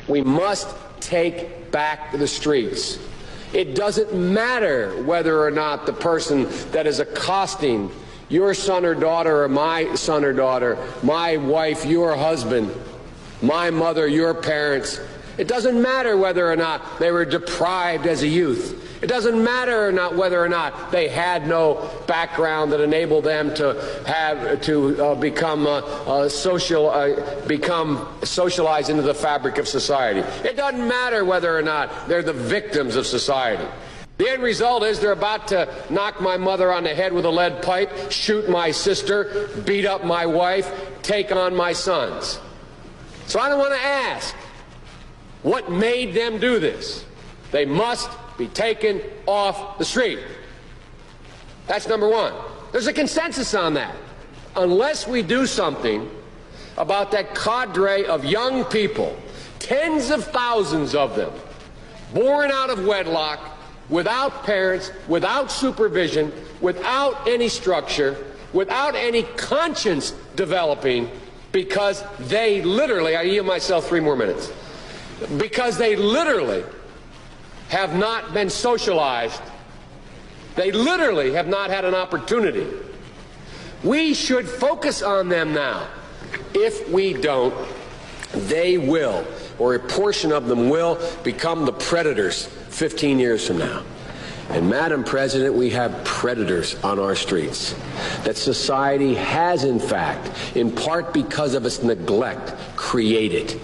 We must take back the streets. It doesn't matter whether or not the person that is accosting your son or daughter or my son or daughter, my wife, your husband, my mother, your parents. It doesn't matter whether or not they were deprived as a youth. It doesn't matter whether or not they had no background that enabled them to become socialized into the fabric of society. It doesn't matter whether or not they're the victims of society. The end result is they're about to knock my mother on the head with a lead pipe, shoot my sister, beat up my wife, take on my sons. So I don't want to ask what made them do this. They must be taken off the street. That's number one. There's a consensus on that. Unless we do something about that cadre of young people, tens of thousands of them, born out of wedlock, without parents, without supervision, without any structure, without any conscience developing, because they literally, I yield myself 3 more minutes, because they literally have not been socialized. They literally have not had an opportunity. We should focus on them now. If we don't, they will, or a portion of them will, become the predators 15 years from now. And Madam President, we have predators on our streets that society has, in fact, in part because of its neglect, created.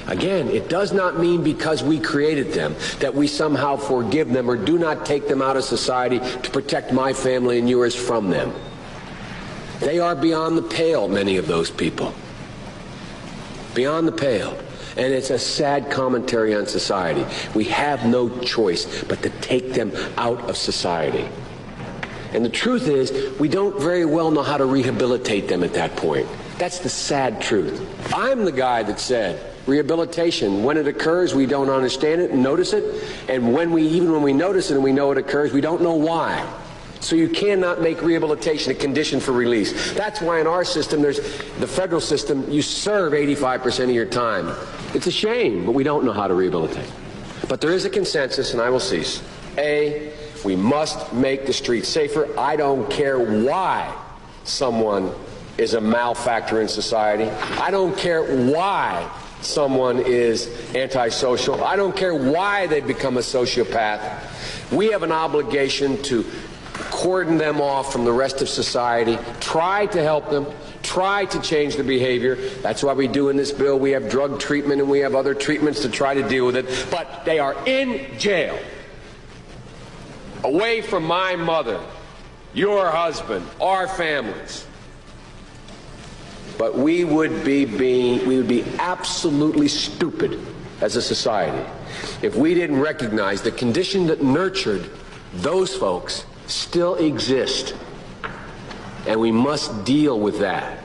Again, it does not mean because we created them that we somehow forgive them or do not take them out of society to protect my family and yours from them. They are beyond the pale, many of those people. Beyond the pale. And it's a sad commentary on society. We have no choice but to take them out of society. And the truth is, we don't very well know how to rehabilitate them at that point. That's the sad truth. I'm the guy that said, rehabilitation, when it occurs, we don't understand it and notice it. And even when we notice it and we know it occurs, we don't know why. So you cannot make rehabilitation a condition for release. That's why in our system, the federal system, you serve 85% of your time. It's a shame, but we don't know how to rehabilitate. But there is a consensus, and I will cease. A, we must make the streets safer. I don't care why someone is a malefactor in society. I don't care why someone is antisocial. I don't care why they become a sociopath. We have an obligation to cordon them off from the rest of society, try to help them, try to change their behavior. That's why we do in this bill. We have drug treatment and we have other treatments to try to deal with it. But they are in jail, away from my mother, your husband, our families. But we would be absolutely stupid as a society if we didn't recognize the condition that nurtured those folks still exist, and we must deal with that.